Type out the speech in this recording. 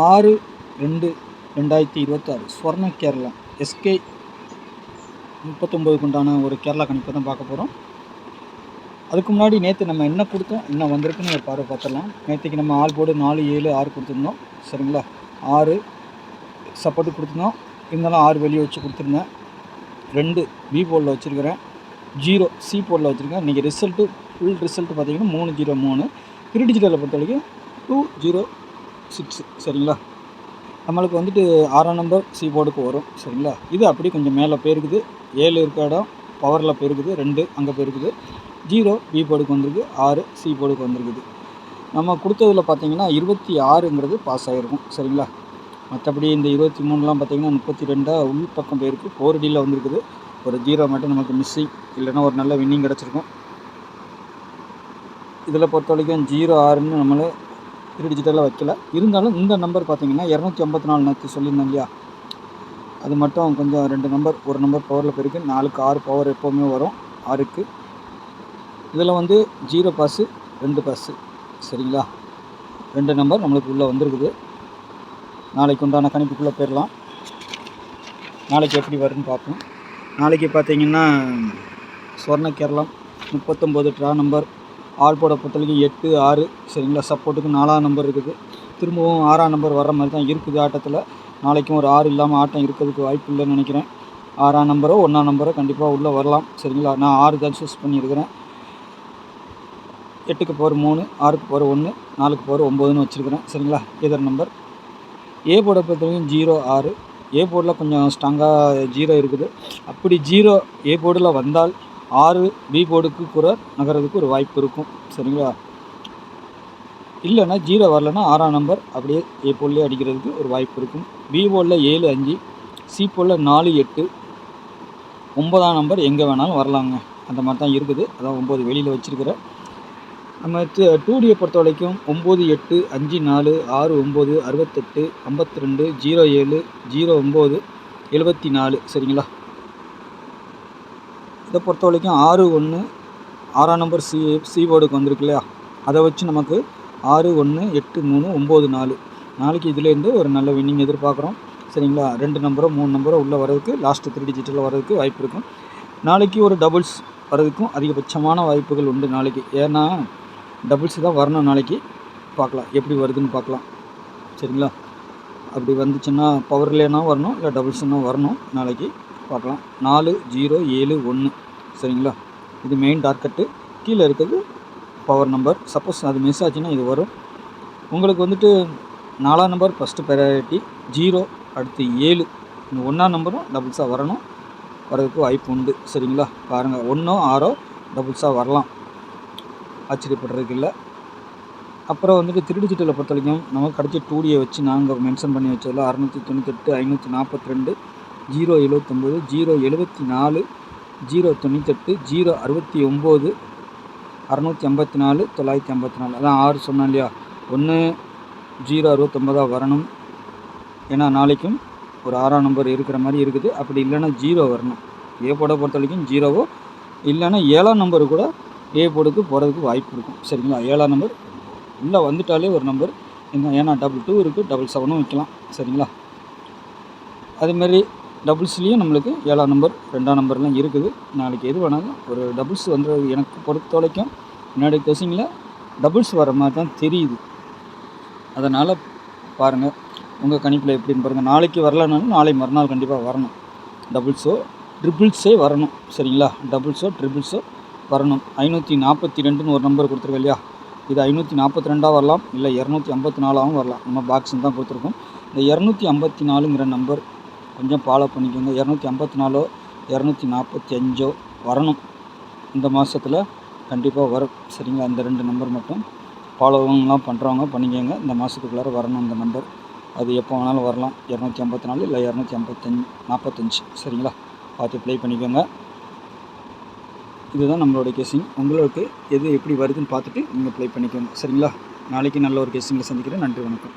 6/2/2026 ஸ்வர்ண Kerala SK 39க்கு உண்டான ஒரு கேரளா கணிப்பை தான் பார்க்க போகிறோம். அதுக்கு முன்னாடி நேற்று நம்ம என்ன கொடுத்தோம், என்ன வந்திருக்குன்னு ஒரு பார்வை பார்த்துடலாம். நேற்றுக்கு நம்ம ஆல் போர்டு 4, 7, 6 கொடுத்துருந்தோம். சரிங்களா, 6 சப்போர்ட்டு கொடுத்துருந்தோம். இருந்தாலும் 6 வெளியே வச்சு கொடுத்துருந்தேன். 2 B போர்டில் வச்சுருக்கிறேன், 0 C போர்டில் வச்சுருக்கேன். இன்றைக்கி ரிசல்ட்டு ஃபுல் ரிசல்ட்டு பார்த்தீங்கன்னா 303. த்ரீ டிஜிட்டலை பொறுத்த வரைக்கும் 206. சரிங்களா, நம்மளுக்கு வந்துட்டு 6ஆம் நம்பர் C போர்டுக்கு வரும். சரிங்களா, இது அப்படி கொஞ்சம் மேலே போயிருக்குது. 7 இருக்க இடம் பவரில் போயிருக்குது, 2 அங்கே போயிருக்குது. 0 B போர்டுக்கு வந்திருக்கு, 6 C போர்டுக்கு வந்திருக்குது. நம்ம கொடுத்ததில் பார்த்தீங்கன்னா 26ங்கிறது பாஸ் ஆகிருக்கும். சரிங்களா, மற்றபடி இந்த 23லாம் பார்த்தீங்கன்னா 32 உள் பக்கம் போயிருக்கு. 4Dயில் வந்திருக்குது. ஒரு 0 மட்டும் நமக்கு மிஸ்ஸிங், இல்லைன்னா ஒரு நல்ல வின்னிங் கிடச்சிருக்கும். இதில் பொறுத்த வரைக்கும் 06ன்னு நம்மளே த்ரீ டிஜிட்டலாக வைக்கல. இருந்தாலும் இந்த நம்பர் பார்த்தீங்கன்னா 254 நேற்று சொல்லியிருந்தேன் இல்லையா, அது மட்டும் கொஞ்சம் 2 நம்பர், ஒரு நம்பர் பவரில் போயிருக்கு. 4க்கு 6 பவர் எப்போவுமே வரும் 6க்கு. இதில் வந்து 0 பாஸு, 2 பாஸு. சரிங்களா, 2 நம்பர் நம்மளுக்கு உள்ளே வந்திருக்குது. நாளைக்கு உண்டான கணிப்புக்குள்ளே போயிடலாம். நாளைக்கு எப்படி வருதுன்னு பார்ப்போம். நாளைக்கு பார்த்தீங்கன்னா ஸ்வர்ண கேரளம் 39 ட்ரா நம்பர். ஆல் போட பொறுத்தவரைக்கும் 8, 6. சரிங்களா, சப்போர்ட்டுக்கு 4ஆம் நம்பர் இருக்குது. திரும்பவும் 6ஆம் நம்பர் வர்ற மாதிரி தான் இருக்குது ஆட்டத்தில். நாளைக்கும் ஒரு 6 இல்லாமல் ஆட்டம் இருக்கிறதுக்கு வாய்ப்பு இல்லைன்னு நினைக்கிறேன். 6ஆம் நம்பரோ 1ஆம் நம்பரோ கண்டிப்பாக உள்ளே வரலாம். சரிங்களா, நான் 6 தான் சூஸ் பண்ணியிருக்கிறேன். 8க்கு பவர் 3, 6க்கு பவர் 1, 4க்கு பவர் 9ன்னு வச்சுருக்கிறேன். சரிங்களா, இதர் நம்பர். ஏ போர்டை பொறுத்தவரைக்கும் 0, 6. ஏ போர்டில் கொஞ்சம் ஸ்ட்ராங்காக 0 இருக்குது. அப்படி 0 ஏ போர்டில் வந்தால் 6 B போர்டுக்கு கூட நகர்றதுக்கு ஒரு வாய்ப்பு இருக்கும். சரிங்களா, இல்லைன்னா 0 வரலன்னா 6ஆம் நம்பர் அப்படியே ஏ போர்ட்லேயே அடிக்கிறதுக்கு ஒரு வாய்ப்பு இருக்கும். B போர்டில் 7, 5. C போர்டில் 4, 8. 9ஆம் நம்பர் எங்கே வேணாலும் வரலாங்க. அந்த மாதிரி தான் இருக்குது. அதான் 9 வெளியில் வச்சுருக்கிறேன். நம்ம 2Dயை பொறுத்த வரைக்கும் 9, 8, 5, 4, 6, 9, 68, 52, 07, 09, 74. சரிங்களா, இதை பொறுத்த வரைக்கும் 6, 1, 6ஆம் நம்பர் C போர்டுக்கு வந்திருக்கு இல்லையா, அதை வச்சு நமக்கு 6, 1, 8, 3, 9, 4. நாளைக்கு இதுலேருந்து ஒரு நல்ல வின்னிங் எதிர்பார்க்குறோம். சரிங்களா, 2 நம்பரோ 3 நம்பரோ உள்ளே வர்றதுக்கு, லாஸ்ட்டு 3 டிஜிட்டில் வர்றதுக்கு வாய்ப்பு இருக்கும். நாளைக்கு ஒரு டபுள்ஸ் வர்றதுக்கும் அதிகபட்சமான வாய்ப்புகள் உண்டு நாளைக்கு. ஏன்னா டபுள்ஸ் தான் வரணும் நாளைக்கு. பார்க்கலாம் எப்படி வருதுன்னு பார்க்கலாம். சரிங்களா, அப்படி வந்துச்சுன்னா பவர்லேனா வரணும், இல்லை டபுள்ஸ்னா வரணும். நாளைக்கு பார்க்கலாம். 4, 0, 7, 1. சரிங்களா, இது மெயின் டார்கெட்டு. கீழே இருக்கிறது பவர் நம்பர். சப்போஸ் அது மிஸ் ஆச்சுன்னா இது வரும். உங்களுக்கு வந்துட்டு 4ஆம் நம்பர் ஃபஸ்ட்டு ப்ரையாரிட்டி, 0 அடுத்து 7. இந்த 1ஆம் நம்பரும் டபுள்ஸாக வரணும், வரதுக்கு வாய்ப்பு உண்டு. சரிங்களா, பாருங்கள் 1, 6 டபுள்ஸாக வரலாம், ஆச்சரியப்படுறதுக்கு இல்லை. அப்புறம் வந்துட்டு த்ரீ டிஜிட்டலை பொறுத்த வரைக்கும் நமக்கு கிடச்ச 2Dயை வச்சு நாங்கள் மென்ஷன் பண்ணி வச்சதில் 698, 542, 079, 074, 098, 069, 654, 954. அதான் 6 சொன்னேன் இல்லையா, 1, 069 வரணும். ஏன்னா நாளைக்கும் ஒரு 6ஆம் நம்பர் இருக்கிற மாதிரி இருக்குது. அப்படி இல்லைன்னா 0 வரணும். ஏ போர்டை பொறுத்த வரைக்கும் 0வோ இல்லைன்னா 7ஆம் நம்பரு கூட ஏ போர்டுக்கு போகிறதுக்கு வாய்ப்பு இருக்கும். சரிங்களா, 7ஆம் நம்பர் உள்ளே வந்துட்டாலே ஒரு நம்பர் என்ன, ஏன்னா 2 இருக்குது, 7 வைக்கலாம். சரிங்களா, அதுமாரி டபுள்ஸ்லேயும் நம்மளுக்கு 7ஆம் நம்பர் 2ஆம் நம்பர்லாம் இருக்குது. நாளைக்கு எது வேணாலும் ஒரு டபுள்ஸ் வந்துடுறது எனக்கு பொறுத்த வரைக்கும் முன்னாடி கெஸிங்கில் டபுள்ஸ் வர மாதிரி தான் தெரியுது. அதனால் பாருங்கள் உங்கள் கணிப்பில் எப்படின்னு பாருங்கள். நாளைக்கு வரலனாலும் நாளை மறுநாள் கண்டிப்பாக வரணும். டபுள்ஸோ ட்ரிபிள்ஸே வரணும். சரிங்களா, டபுள்ஸோ ட்ரிபிள்ஸோ வரணும். 542ன்னு ஒரு நம்பர் கொடுத்துருக்கேன் இல்லையா, இது 542 வரலாம், இல்லை 254 வரலாம். நம்ம பாக்ஸுன்னு தான் கொடுத்துருக்கோம். இந்த 254ங்கிற நம்பர் கொஞ்சம் ஃபாலோ பண்ணிக்கோங்க. 254, 245 வரணும். இந்த மாதத்தில் கண்டிப்பாக வரும். சரிங்களா, இந்த 2 நம்பர் மட்டும் ஃபாலோவெலாம் பண்ணுறவங்க பண்ணிக்கோங்க. இந்த மாதத்துக்குள்ளார வரணும் இந்த நம்பர். அது எப்போ வேணாலும் வரலாம். 254 இல்லை 245. சரிங்களா, பார்த்து ப்ளே பண்ணிக்கோங்க. இதுதான் நம்மளோட கெஸ்ஸிங். உங்களுக்கு எது எப்படி வருதுன்னு பார்த்துட்டு நீங்கள் ப்ளே பண்ணிக்கோங்க. சரிங்களா, நாளைக்கு நல்ல ஒரு கெஸ்ஸிங்கில் சந்திக்கிறேன். நன்றி, வணக்கம்.